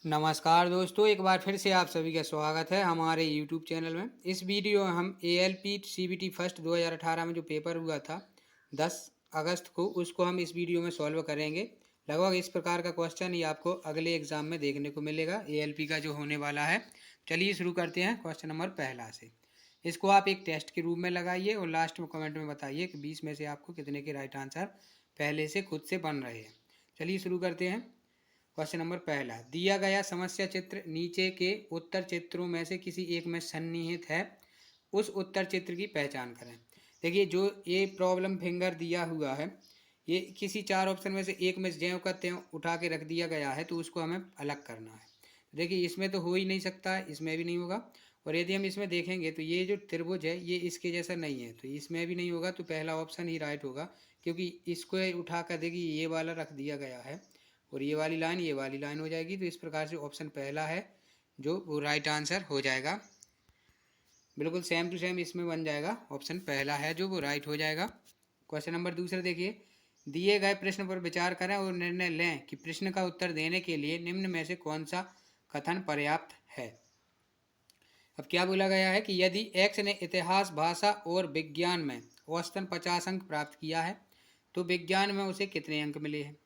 नमस्कार दोस्तों, एक बार फिर से आप सभी का स्वागत है हमारे YouTube चैनल में। इस वीडियो में हम ALP CBT फर्स्ट 2018 में जो पेपर हुआ था 10 अगस्त को, उसको हम इस वीडियो में सॉल्व करेंगे। लगभग इस प्रकार का क्वेश्चन ही आपको अगले एग्जाम में देखने को मिलेगा ALP का जो होने वाला है। चलिए शुरू करते हैं क्वेश्चन नंबर पहला से। इसको आप एक टेस्ट के रूप में लगाइए और लास्ट में कमेंट में बताइए कि 20 में से आपको कितने के राइट आंसर पहले से खुद से बन रहे हैं। चलिए शुरू करते हैं। क्वेश्चन नंबर पहला, दिया गया समस्या चित्र नीचे के उत्तर चित्रों में से किसी एक में सन्निहित है, उस उत्तर चित्र की पहचान करें। देखिए, जो ये प्रॉब्लम फिंगर दिया हुआ है ये किसी चार ऑप्शन में से एक में ज्यों का त्यों उठा के रख दिया गया है, तो उसको हमें अलग करना है। देखिए, इसमें तो हो ही नहीं सकता है, इसमें भी नहीं होगा। और यदि हम इसमें देखेंगे तो ये जो त्रिभुज है ये इसके जैसा नहीं है, तो इसमें भी नहीं होगा। तो पहला ऑप्शन ही राइट होगा, क्योंकि इसको उठा कर देखिए ये वाला रख दिया गया है और ये वाली लाइन हो जाएगी। तो इस प्रकार से ऑप्शन पहला है जो वो राइट आंसर हो जाएगा। बिल्कुल सेम टू सेम इसमें बन जाएगा, ऑप्शन पहला है जो वो राइट हो जाएगा। क्वेश्चन नंबर दूसरा देखिए, दिए गए प्रश्न पर विचार करें और निर्णय लें कि प्रश्न का उत्तर देने के लिए निम्न में से कौन सा कथन पर्याप्त है। अब क्या बोला गया है कि यदि एक्स ने इतिहास, भाषा और विज्ञान में औसतन 50 अंक प्राप्त किया है तो विज्ञान में उसे कितने अंक मिले हैं।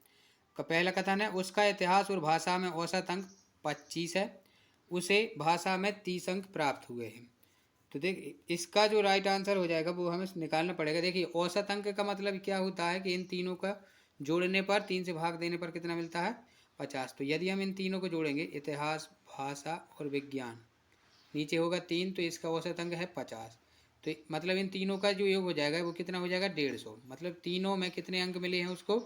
का पहला कथन है उसका इतिहास और भाषा में औसत अंक 25 है, उसे भाषा में 30 अंक प्राप्त हुए हैं। तो देख, इसका जो राइट आंसर हो जाएगा वो हमें निकालना पड़ेगा। देखिए, औसत अंक का मतलब क्या होता है कि इन तीनों का जोड़ने पर, 3 से भाग देने पर कितना मिलता है, 50। तो यदि हम इन तीनों को जोड़ेंगे, इतिहास, भाषा और विज्ञान, नीचे होगा 3, तो इसका औसत अंक है 50। तो मतलब इन तीनों का जो योग हो जाएगा वो कितना हो जाएगा, 150। मतलब तीनों में कितने अंक मिले हैं उसको,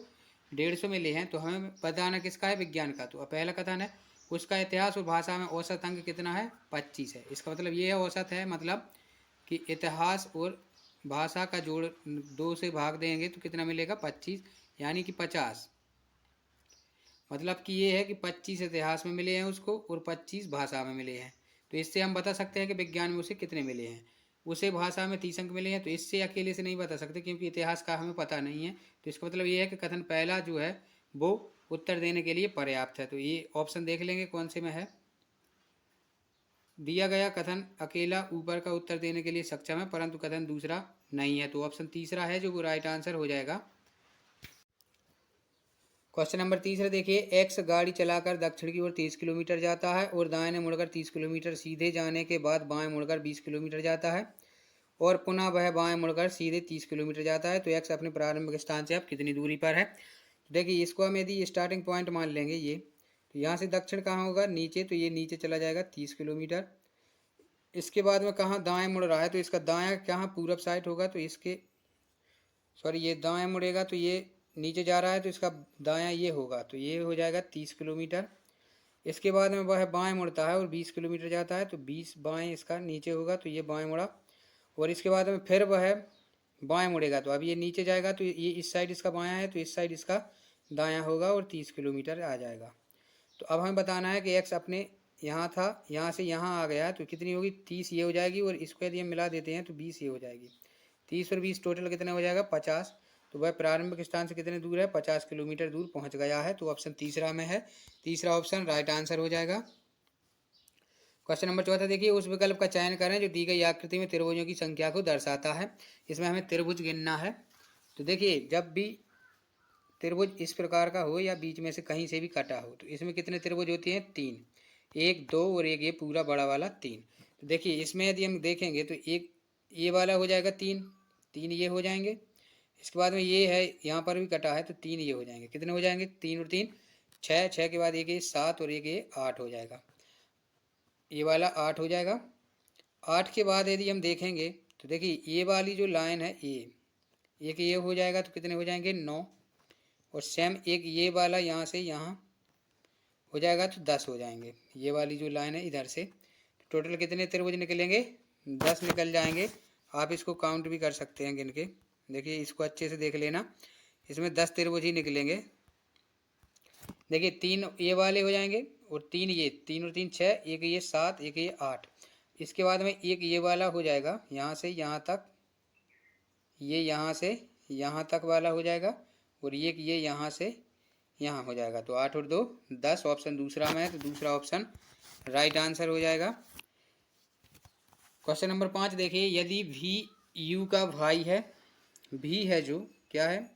150 मिले हैं। तो हमें बताना किसका है, विज्ञान का। तो पहला कथन है उसका इतिहास और भाषा में औसत अंक कितना है, 25 है। इसका मतलब ये है औसत है, मतलब कि इतिहास और भाषा का जोड़ 2 से भाग देंगे तो कितना मिलेगा, 25, यानी कि 50। मतलब कि ये है कि 25 इतिहास में मिले हैं उसको और 25 भाषा में मिले हैं। तो इससे हम बता सकते हैं कि विज्ञान में उसे कितने मिले हैं। उसे भाषा में 30 अंक मिले हैं, तो इससे अकेले से नहीं बता सकते क्योंकि इतिहास का हमें पता नहीं है। तो इसका मतलब ये है कि कथन पहला जो है वो उत्तर देने के लिए पर्याप्त है। तो ये ऑप्शन देख लेंगे कौन से में है। दिया गया कथन अकेला ऊपर का उत्तर देने के लिए सक्षम है, परंतु कथन दूसरा नहीं है, तो ऑप्शन तीसरा है जो वो राइट आंसर हो जाएगा। क्वेश्चन नंबर तीसरा देखिए, एक्स गाड़ी चलाकर दक्षिण की ओर 30 किलोमीटर जाता है और दाएं मुड़कर 30 किलोमीटर सीधे जाने के बाद बाएं मुड़कर 20 किलोमीटर जाता है और पुनः वह बाएं मुड़कर सीधे 30 किलोमीटर जाता है। तो एक्स अपने प्रारंभिक स्थान से अब कितनी दूरी पर है। तो देखिए, इसको हम यदि स्टार्टिंग पॉइंट मान लेंगे ये, तो यहाँ से दक्षिण कहाँ होगा, नीचे, तो ये नीचे चला जाएगा 30 किलोमीटर। इसके बाद में कहाँ दाएँ मुड़ रहा है, तो इसका दायाँ कहाँ पूरब साइड होगा, तो इसके सॉरी ये दाएँ मुड़ेगा तो ये नीचे जा रहा है, तो इसका दायाँ ये होगा, तो ये हो जाएगा 30 किलोमीटर। इसके बाद में वह बाएं मुड़ता है और 20 किलोमीटर जाता है, तो 20 बाएं इसका नीचे होगा, तो ये बाएं मुड़ा। और इसके बाद में फिर वह बाएं मुड़ेगा, तो अब ये नीचे जाएगा, तो ये इस साइड इसका बायां है, तो इस साइड इसका दायां होगा और 30 किलोमीटर आ जाएगा। तो अब हमें बताना है कि एक्स अपने यहाँ था, यहाँ से यहाँ आ गया, तो कितनी होगी, 30 ये हो जाएगी और इसको यदि हम मिला देते हैं तो 20 ये हो जाएगी। 30 और 20 टोटल कितना हो जाएगा, 50। तो वह प्रारंभिक स्थान से कितने दूर है, 50 किलोमीटर दूर पहुँच गया है। तो ऑप्शन तीसरा में है, तीसरा ऑप्शन राइट आंसर हो जाएगा। क्वेश्चन नंबर चौथा देखिए, उस विकल्प का चयन करें जो दी गई आकृति में त्रिभुजों की संख्या को दर्शाता है। इसमें हमें त्रिभुज गिनना है। तो देखिए, जब भी त्रिभुज इस प्रकार का हो या बीच में से कहीं से भी कटा हो, तो इसमें कितने त्रिभुज होते हैं, 3, 1, 2 और एक ये पूरा बड़ा वाला 3। तो देखिए, इसमें यदि हम देखेंगे तो एक ये वाला हो जाएगा 3, 3 ये हो जाएंगे। इसके बाद में ये है, यहाँ पर भी कटा है, तो 3 ये हो जाएंगे। कितने हो जाएंगे, 3 और 3 6, 6 के बाद एक ये 7 और एक ये 8 हो जाएगा। ये वाला 8 हो जाएगा। 8 के बाद यदि हम देखेंगे तो देखिए, ये वाली जो लाइन है ये एक ये हो जाएगा, तो कितने हो जाएंगे, 9। और सेम एक ये वाला यहाँ से यहाँ हो जाएगा, तो 10 हो जाएंगे। ये वाली जो लाइन है इधर से, टोटल कितने त्रिभुज निकलेंगे, 10 निकल जाएंगे। आप इसको काउंट भी कर सकते हैं गिन के। देखिए, इसको अच्छे से देख लेना, इसमें 10 त्रिभुज ही निकलेंगे। देखिए, 3 ये वाले हो जाएंगे और 3 ये, 3 और 3 6, एक ये 7, एक ये 8। इसके बाद में एक ये वाला हो जाएगा, यहाँ से यहाँ तक, ये यहाँ से यहाँ तक वाला हो जाएगा। और ये यहाँ से यहाँ हो जाएगा। तो 8 और 2 10, ऑप्शन दूसरा में है, तो दूसरा ऑप्शन राइट आंसर हो जाएगा। क्वेश्चन नंबर 5 देखिए, यदि भी यू का भाई है, भी है जो क्या है,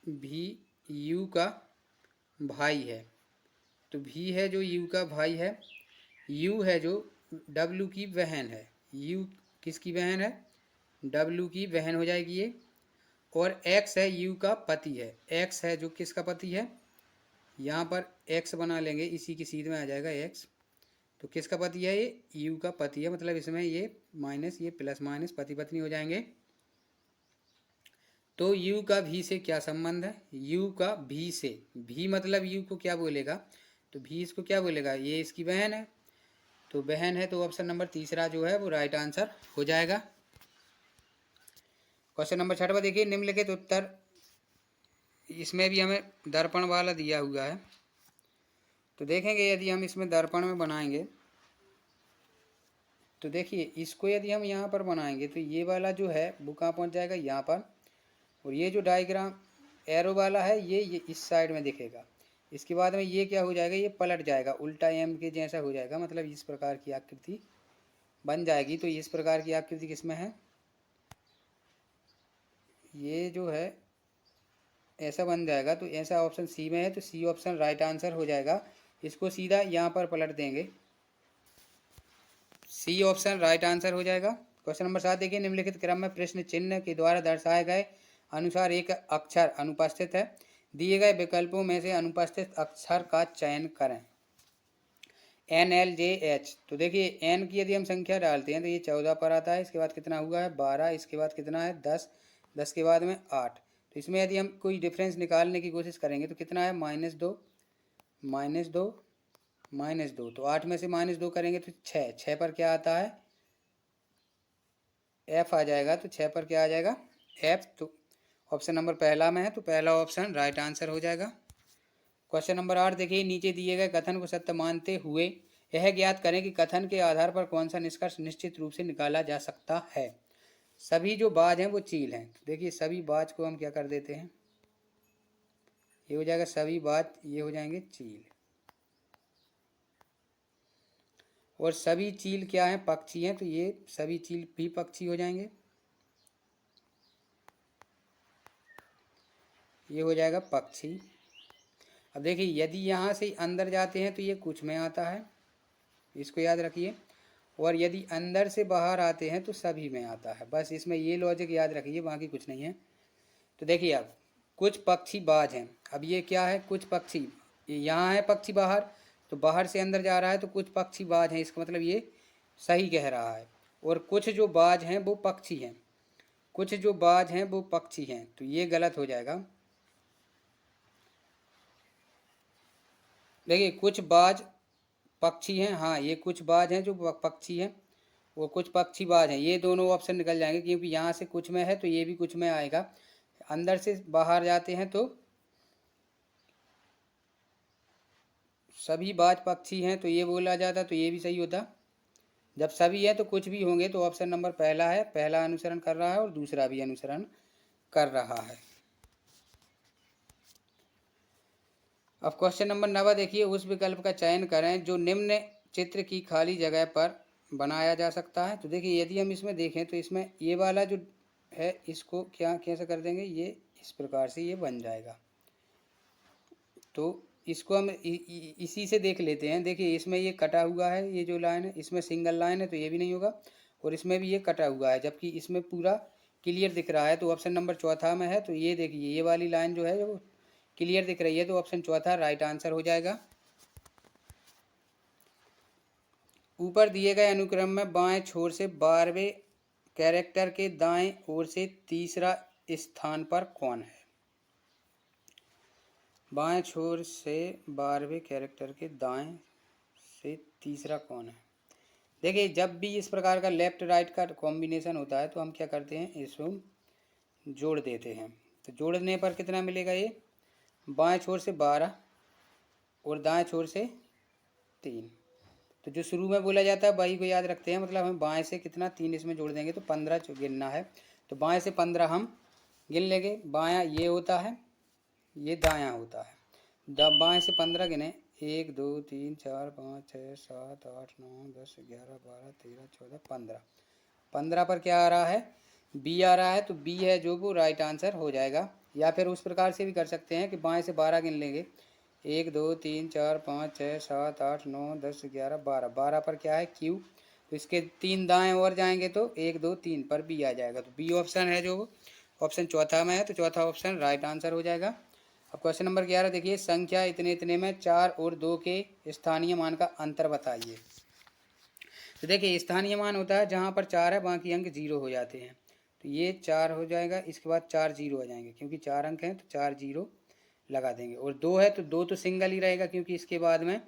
भी यू का भाई है, तो भी है जो यू का भाई है, यू है जो डब्लू की बहन है, यू किसकी बहन है, डब्लू की बहन हो जाएगी ये, और एक्स है यू का पति है, एक्स है जो किसका पति है, यहाँ पर एक्स बना लेंगे, इसी की सीध में आ जाएगा एक्स, तो किसका पति है, ये यू का पति है, मतलब इसमें ये माइनस ये प्लस माइनस पति पत्नी हो जाएंगे। तो यू का भी से क्या संबंध है, यू का भी से, भी मतलब यू को क्या बोलेगा, तो भी इसको क्या बोलेगा, ये इसकी बहन है, तो बहन है, तो ऑप्शन नंबर तीसरा जो है वो राइट आंसर हो जाएगा। क्वेश्चन नंबर 6 देखिए, निम्नलिखित उत्तर, इसमें भी हमें दर्पण वाला दिया हुआ है, तो देखेंगे यदि हम इसमें दर्पण में बनाएंगे, तो देखिए इसको यदि हम यहाँ पर बनाएंगे तो ये वाला जो है वो कहाँ पहुँच जाएगा, यहाँ पर, और ये जो डायग्राम एरो वाला है ये इस साइड में दिखेगा, इसके बाद में ये क्या हो जाएगा, ये पलट जाएगा, उल्टा एम के जैसा हो जाएगा, मतलब इस प्रकार की आकृति बन जाएगी। तो इस प्रकार की आकृति किसमें है, ये जो है ऐसा बन जाएगा, तो ऐसा ऑप्शन सी में है, तो सी ऑप्शन राइट आंसर हो जाएगा। इसको सीधा यहाँ पर पलट देंगे, सी ऑप्शन राइट आंसर हो जाएगा। क्वेश्चन नंबर 7 देखिए, निम्नलिखित क्रम में प्रश्न चिन्ह के द्वारा दर्शाए गए अनुसार एक अक्षर अनुपस्थित है, दिए गए विकल्पों में से अनुपस्थित अक्षर का चयन करें। एन एल जे एच, तो देखिए एन की यदि हम संख्या डालते हैं तो ये 14 पर आता है, इसके बाद कितना हुआ है 12, इसके बाद कितना है 10, 10 के बाद में 8, तो इसमें यदि हम कोई डिफरेंस निकालने की कोशिश करेंगे तो कितना है -2 -2 -2, तो 8 में से -2 करेंगे तो 6, 6 पर क्या आता है एफ आ जाएगा, तो 6 पर क्या आ जाएगा एफ, तो ऑप्शन नंबर पहला में है, तो पहला ऑप्शन राइट आंसर हो जाएगा। क्वेश्चन नंबर 8 देखिए, नीचे दिए गए कथन को सत्य मानते हुए यह ज्ञात करें कि कथन के आधार पर कौन सा निष्कर्ष निश्चित रूप से निकाला जा सकता है। सभी जो बाज हैं वो चील हैं, तो देखिए सभी बाज को हम क्या कर देते हैं, ये हो जाएगा सभी बाज, ये हो जाएंगे चील, और सभी चील क्या हैं पक्षी हैं, तो ये सभी चील भी पक्षी हो जाएंगे, ये हो जाएगा पक्षी। अब देखिए यदि यहाँ से अंदर जाते हैं तो ये कुछ में आता है, इसको याद रखिए, और यदि अंदर से बाहर आते हैं तो सभी में आता है, बस इसमें ये लॉजिक याद रखिए, बाकी कुछ नहीं है। तो देखिए अब कुछ पक्षी बाज हैं, अब ये क्या है कुछ पक्षी, यहाँ है पक्षी बाहर, तो बाहर से अंदर जा रहा है, तो कुछ पक्षी बाज हैं, इसका मतलब ये सही कह रहा है। और कुछ जो बाज हैं वो पक्षी हैं, कुछ जो बाज हैं वो पक्षी हैं, तो ये गलत हो जाएगा। देखिए कुछ बाज पक्षी हैं, हाँ ये कुछ बाज हैं जो पक्षी हैं, वो कुछ पक्षी बाज हैं, ये दोनों ऑप्शन निकल जाएंगे, क्योंकि यहाँ से कुछ में है तो ये भी कुछ में आएगा, अंदर से बाहर जाते हैं तो सभी बाज पक्षी हैं, तो ये बोला जाता, तो ये भी सही होता। जब सभी है तो कुछ भी होंगे, तो ऑप्शन नंबर पहला है, पहला अनुसरण कर रहा है और दूसरा भी अनुसरण कर रहा है। अब क्वेश्चन नंबर 9 देखिए, उस विकल्प का चयन करें जो निम्न चित्र की खाली जगह पर बनाया जा सकता है। तो देखिए यदि हम इसमें देखें तो इसमें ये वाला जो है इसको क्या कैसे कर देंगे, ये इस प्रकार से ये बन जाएगा, तो इसको हम इसी से देख लेते हैं। देखिए इसमें ये कटा हुआ है, ये जो लाइन है इसमें सिंगल लाइन है, तो ये भी नहीं होगा, और इसमें भी ये कटा हुआ है, जबकि इसमें पूरा क्लियर दिख रहा है, तो ऑप्शन नंबर चौथा में है। तो ये देखिए ये वाली लाइन जो है वो क्लियर दिख रही है, तो ऑप्शन चौथा राइट आंसर हो जाएगा। ऊपर दिए गए अनुक्रम में बाएं छोर से 12वें कैरेक्टर के दाएं ओर से तीसरा स्थान पर कौन है, बाएं छोर से 12वें कैरेक्टर के दाएं से तीसरा कौन है। देखिए जब भी इस प्रकार का लेफ्ट राइट का कॉम्बिनेशन होता है तो हम क्या करते हैं, इसको जोड़ देते हैं, तो जोड़ने पर कितना मिलेगा, ये बाएं छोर से 12 और दाएं छोर से 3, तो जो शुरू में बोला जाता है वही को याद रखते हैं, मतलब हम बाएं से कितना 3 इसमें जोड़ देंगे तो 15 गिनना है, तो बाएं से 15 हम गिन लेंगे, बायां ये होता है, ये दायां होता है, बाएं से 15 गिने, 1 2 3 4 5 6 7 8 9 10 11 12 13 14 15। 15 पर क्या आ रहा है? बी आ रहा है, तो बी है जो वो राइट आंसर हो जाएगा। या फिर उस प्रकार से भी कर सकते हैं कि बाएं से 12 गिन लेंगे, 1 2 3 4 5 6 7 8 9 10 11 12। 12 पर क्या है? क्यू। तो इसके 3 दाएं और जाएंगे तो 1 2 3 पर बी आ जाएगा। तो बी ऑप्शन है जो ऑप्शन चौथा में है, तो चौथा ऑप्शन राइट आंसर हो जाएगा। अब क्वेश्चन नंबर 11 देखिए, संख्या इतने इतने में 4 और 2 के स्थानीय मान का अंतर बताइए। तो देखिए, स्थानीय मान होता है जहाँ पर 4 है बाकी अंक 0 हो जाते हैं। तो ये 4 हो जाएगा, इसके बाद 4 0 आ जाएंगे, क्योंकि 4 अंक हैं तो 4 0 लगा देंगे। और 2 है तो 2 तो सिंगल ही रहेगा, क्योंकि इसके बाद में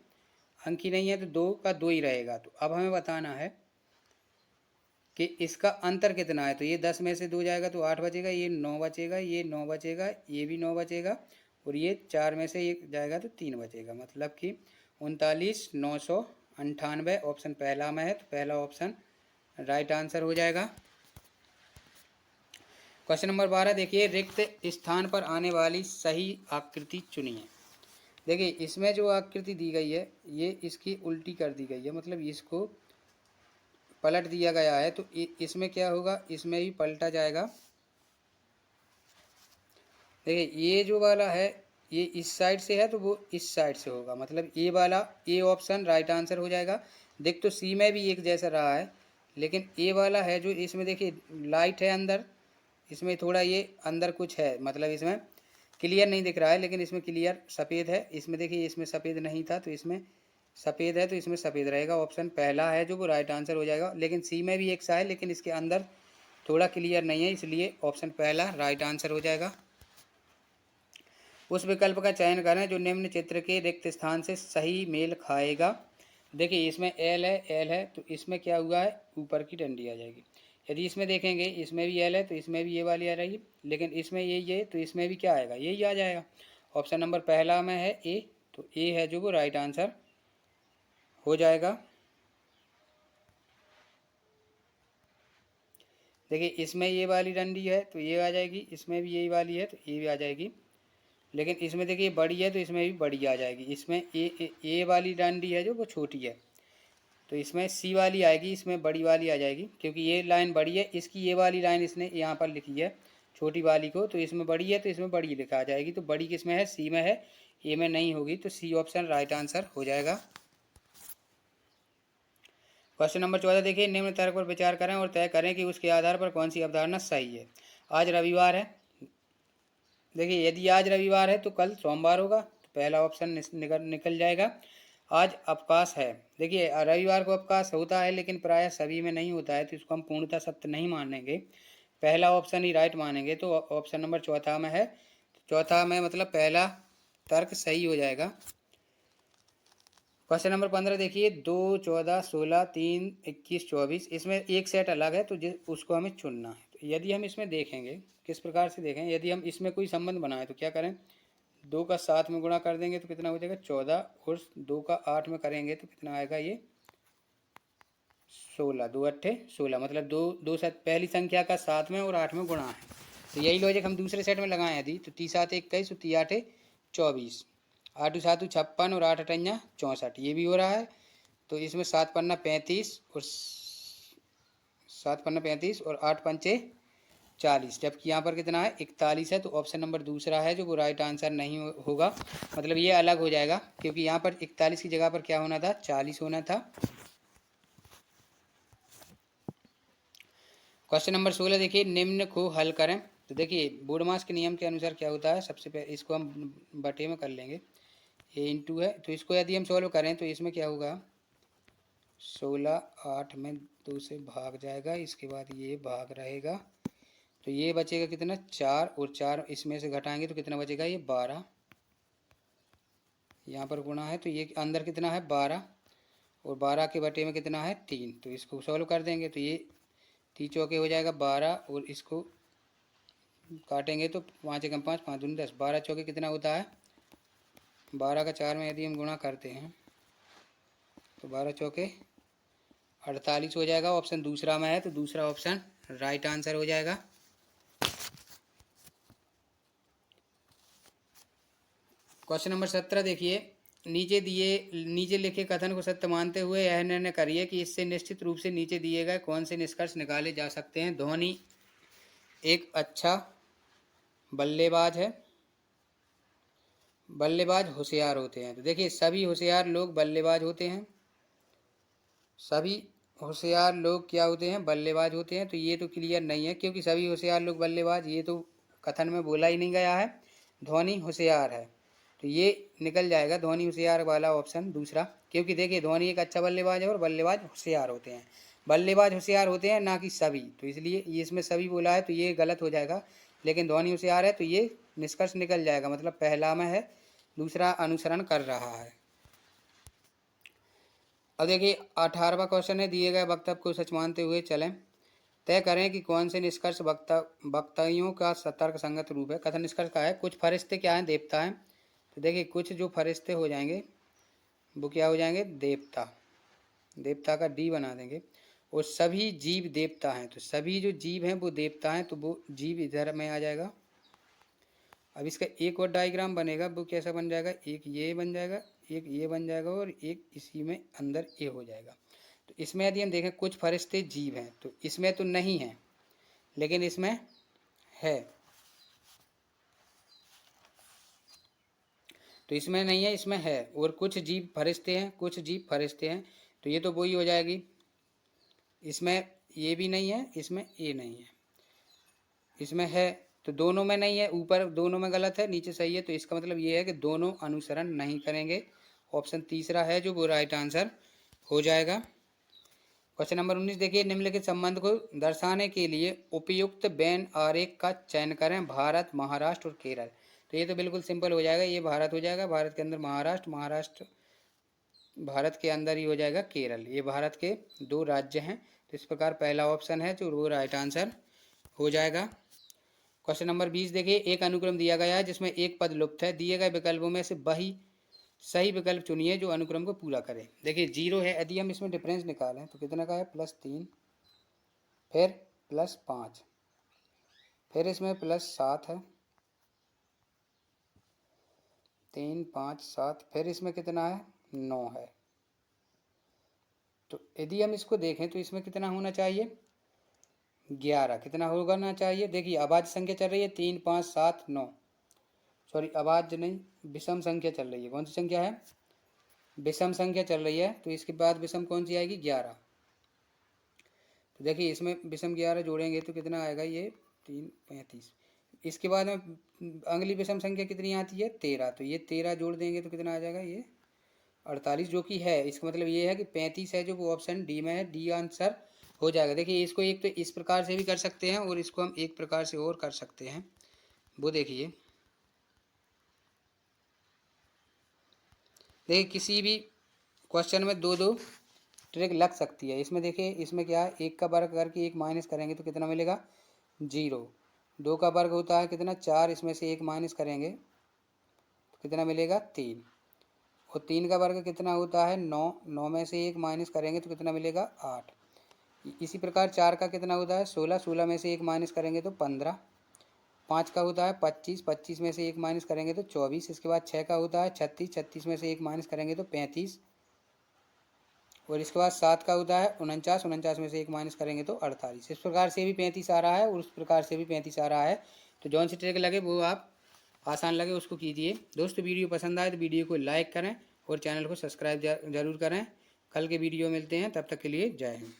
अंक ही नहीं है, तो 2 का 2 ही रहेगा। तो अब हमें बताना है कि इसका अंतर कितना है। तो ये 10 में से 2 जाएगा तो 8 बचेगा, ये 9 बचेगा, ये 9 बचेगा, ये भी 9 बचेगा, और ये 4 में से 1 जाएगा तो 3 बचेगा। मतलब कि 39,998 ऑप्शन पहला में है, तो पहला ऑप्शन राइट आंसर हो जाएगा। क्वेश्चन नंबर 12 देखिए, रिक्त स्थान पर आने वाली सही आकृति चुनिए। देखिए, इसमें जो आकृति दी गई है ये इसकी उल्टी कर दी गई है, मतलब इसको पलट दिया गया है। तो इसमें क्या होगा? इसमें भी पलटा जाएगा। देखिए, ये जो वाला है ये इस साइड से है तो वो इस साइड से होगा, मतलब ये वाला ए ऑप्शन राइट आंसर हो जाएगा। देख, तो सी में भी एक जैसा रहा है, लेकिन ए वाला है जो इसमें देखिए लाइट है अंदर, इसमें थोड़ा ये अंदर कुछ है, मतलब इसमें क्लियर नहीं दिख रहा है, लेकिन इसमें क्लियर सफ़ेद है। इसमें देखिए, इसमें सफ़ेद नहीं था तो इसमें सफ़ेद है, तो इसमें सफ़ेद रहेगा। ऑप्शन पहला है जो वो राइट आंसर हो जाएगा। लेकिन सी में भी एक सा है, लेकिन इसके अंदर थोड़ा क्लियर नहीं है, इसलिए ऑप्शन पहला राइट आंसर हो जाएगा। उस विकल्प का चयन करें जो निम्न चित्र के रिक्त स्थान से सही मेल खाएगा। देखिए, इसमें एल है तो इसमें क्या हुआ है? ऊपर की डंडी आ जाएगी। यदि इसमें देखेंगे, इसमें भी एल है तो इसमें भी ये वाली आ रही, लेकिन इसमें ये तो इसमें भी क्या आएगा? यही आ जाएगा। ऑप्शन नंबर पहला में है ए, तो ए है जो वो राइट आंसर हो जाएगा। देखिए, इसमें ये वाली डंडी है तो ये आ जाएगी, इसमें भी यही वाली है तो ये भी आ जाएगी, लेकिन इसमें देखिए बड़ी है तो इसमें भी बड़ी आ जाएगी। इसमें ए वाली डंडी है जो वो छोटी है, तो इसमें सी वाली आएगी, इसमें बड़ी वाली आ जाएगी, क्योंकि ये लाइन बड़ी है, इसकी ये वाली लाइन इसने यहाँ पर लिखी है छोटी वाली को, तो इसमें बड़ी है तो इसमें बड़ी लिखा आ जाएगी। तो बड़ी किस में है? सी में है, ए में नहीं होगी, तो सी ऑप्शन राइट आंसर हो जाएगा। क्वेश्चन नंबर 14 देखिए, निम्न तर्क पर विचार करें और तय करें कि उसके आधार पर कौन सी अवधारणा सही है। आज रविवार है, देखिए यदि आज रविवार है तो कल सोमवार होगा, तो पहला ऑप्शन निकल जाएगा। आज अवकाश है, देखिए रविवार को अवकाश होता है, लेकिन प्रायः सभी में नहीं होता है, तो इसको हम पूर्णतः सत्य नहीं मानेंगे, पहला ऑप्शन ही राइट मानेंगे। तो ऑप्शन नंबर चौथा में है, चौथा में मतलब पहला तर्क सही हो जाएगा। क्वेश्चन नंबर 15 देखिए, 2 14 16 3 21 24, इसमें एक सेट अलग है तो उसको हमें चुनना है। तो यदि हम इसमें देखेंगे, किस प्रकार से देखें, यदि हम इसमें कोई संबंध बनाए तो क्या करें? 2 का 7 में गुणा कर देंगे तो कितना हो जाएगा? 14, और 2 का 8 में करेंगे तो कितना आएगा? ये 16, 2 8 16, मतलब दो पहली संख्या का 7 में और 8 में गुणा है। तो यही लॉजिक हम दूसरे सेट में लगाए यदि, तो 30 7 21 और 3 8 24, 8 7 56 और 8 8 64, ये भी हो रहा है। तो इसमें 7 पन्ना 35 और 7 पन्ना 35 और 8 पंचे 40, जबकि यहाँ पर कितना है? 41 है। तो ऑप्शन नंबर दूसरा है जो वो राइट आंसर नहीं होगा, मतलब ये अलग हो जाएगा, क्योंकि यहाँ पर 41 की जगह पर क्या होना था? 40 होना था। क्वेश्चन नंबर 16 देखिए, निम्न को हल करें। तो देखिए, बोर्डमास के नियम के अनुसार क्या होता है? सबसे पहले इसको हम बटे में कर लेंगे, ए इंटू है, तो इसको यदि हम सॉल्व करें तो इसमें क्या होगा? 16 8 में 2 से भाग जाएगा, इसके बाद ये भाग रहेगा, तो ये बचेगा कितना? 4, और 4 इसमें से घटाएंगे तो कितना बचेगा? ये 12, यहाँ पर गुणा है तो ये अंदर कितना है? 12, और 12 के बटे में कितना है? 3, तो इसको सॉल्व कर देंगे तो ये 3 चौके हो जाएगा 12, और इसको काटेंगे तो 5 एकम 5 5 दूनी 10, 12 चौके कितना होता है? 12 का 4 में यदि हम गुणा करते हैं तो 12 चौके 48 हो जाएगा। ऑप्शन दूसरा में है तो दूसरा ऑप्शन राइट आंसर हो जाएगा। क्वेश्चन नंबर 17 देखिए, नीचे लिखे कथन को सत्य मानते हुए यह निर्णय करिए कि इससे निश्चित रूप से नीचे दिए गए कौन से निष्कर्ष निकाले जा सकते हैं। धोनी एक अच्छा बल्लेबाज है। बल्लेबाज होशियार होते हैं। तो देखिए सभी होशियार लोग बल्लेबाज होते हैं। सभी होशियार लोग क्या होते हैं? बल्लेबाज होते हैं। तो ये तो क्लियर नहीं है, क्योंकि सभी होशियार लोग बल्लेबाज, ये तो कथन में बोला ही नहीं गया है। धोनी होशियार है, तो ये निकल जाएगा धोनी होशियार वाला ऑप्शन दूसरा, क्योंकि देखिए धोनी एक अच्छा बल्लेबाज है और बल्लेबाज होशियार होते हैं। बल्लेबाज होशियार होते हैं, ना कि सभी, तो इसलिए ये इसमें सभी बोला है तो ये गलत हो जाएगा। लेकिन धोनी होशियार है तो ये निष्कर्ष निकल जाएगा, मतलब पहला में है, दूसरा अनुसरण कर रहा है। अब देखिए 18वां क्वेश्चन है, दिए गए वक्तव्य को सच मानते हुए चलें। तय करें कि कौन से निष्कर्ष वक्तव्यों का तर्क संगत रूप है। कथन निष्कर्ष का है कुछ फरिश्ते क्या हैं? देवता हैं। तो देखिए कुछ जो फरिश्ते हो जाएंगे वो क्या हो जाएंगे? देवता। देवता का डी बना देंगे। और सभी जीव देवता हैं, तो सभी जो जीव हैं वो देवता हैं, तो वो जीव इधर में आ जाएगा। अब इसका एक और डायग्राम बनेगा, वो कैसा बन जाएगा? एक ये बन जाएगा, एक ये बन जाएगा और एक इसी में अंदर ये हो जाएगा। तो इसमें यदि हम देखें कुछ फरिश्ते जीव हैं, तो इसमें तो नहीं है, लेकिन इसमें है। तो इसमें नहीं है, इसमें है। और कुछ जीव फरिश्ते हैं, कुछ जीव फरिश्ते हैं, तो ये तो वही हो जाएगी। इसमें ये भी नहीं है, इसमें ये नहीं है, इसमें है, तो दोनों में नहीं है। ऊपर दोनों में गलत है, नीचे सही है, तो इसका मतलब ये है कि दोनों अनुसरण नहीं करेंगे। ऑप्शन तीसरा है जो वो राइट आंसर हो जाएगा। क्वेश्चन नंबर 19 देखिए, निम्नलिखित संबंध को दर्शाने के लिए उपयुक्त वेन आरेख का चयन करें। भारत, महाराष्ट्र और केरल। तो ये तो बिल्कुल सिंपल हो जाएगा, ये भारत हो जाएगा, भारत के अंदर महाराष्ट्र, महाराष्ट्र भारत के अंदर ही हो जाएगा केरल। ये भारत के दो राज्य हैं, तो इस प्रकार पहला ऑप्शन है जो वो राइट आंसर हो जाएगा। क्वेश्चन नंबर 20 देखिए, एक अनुक्रम दिया गया है जिसमें एक पद लुप्त है। दिए गए विकल्पों में से वही सही विकल्प चुनिए जो अनुक्रम को पूरा करे। देखिए 0 है, यदि हम इसमें डिफरेंस निकालें तो कितना का है? +3, फिर +5, फिर इसमें +7 है, 3, 5, 7, फिर इसमें कितना है? 9 है। तो यदि हम इसको देखें तो इसमें कितना होना चाहिए? 11। कितना होगा ना चाहिए? देखिए अभाज्य संख्या चल रही है 3, 5, 7, 9, सॉरी अभाज्य नहीं, विषम संख्या चल रही है। कौन सी संख्या है? विषम संख्या चल रही है, तो इसके बाद विषम कौन सी आएगी? 11। तो देखिए इसमें विषम 11 जोड़ेंगे तो कितना आएगा? ये 3, 35। इसके बाद में अगली विषम संख्या कितनी आती है? 13। तो ये 13 जोड़ देंगे तो कितना आ जाएगा? ये 48, जो कि है। इसका मतलब ये है कि 35 है जो वो ऑप्शन डी में है, डी आंसर हो जाएगा। देखिए इसको एक तो इस प्रकार से भी कर सकते हैं और इसको हम एक प्रकार से और कर सकते हैं, वो देखिए। देखिए किसी भी क्वेश्चन में दो दो ट्रिक लग सकती है। इसमें देखिए इसमें क्या है? 1 का वर्ग करके 1 माइनस करेंगे तो कितना मिलेगा? 0। 2 का वर्ग होता है कितना? 4, इसमें से 1 माइनस करेंगे तो कितना मिलेगा? 3। और 3 का वर्ग कितना होता है? 9। 9 में से 1 माइनस करेंगे तो कितना मिलेगा? 8। इसी प्रकार 4 का कितना होता है? 16। 16 में से 1 माइनस करेंगे तो 15। 5 का होता है 25। 25 में से 1 माइनस करेंगे तो 24। इसके बाद 6 का होता है 36। 36 में से 1 माइनस करेंगे तो 35। और इसके बाद 7 का होता है 49। 49 में से 1 माइनस करेंगे तो 48। इस प्रकार से भी 35 आ रहा है और उस प्रकार से भी 35 आ रहा है। तो जौन सी ट्रिक लगे वो आप आसान लगे उसको कीजिए। दोस्तों वीडियो पसंद आए तो वीडियो को लाइक करें और चैनल को सब्सक्राइब जरूर करें। कल के वीडियो मिलते हैं, तब तक के लिए जय हिंद।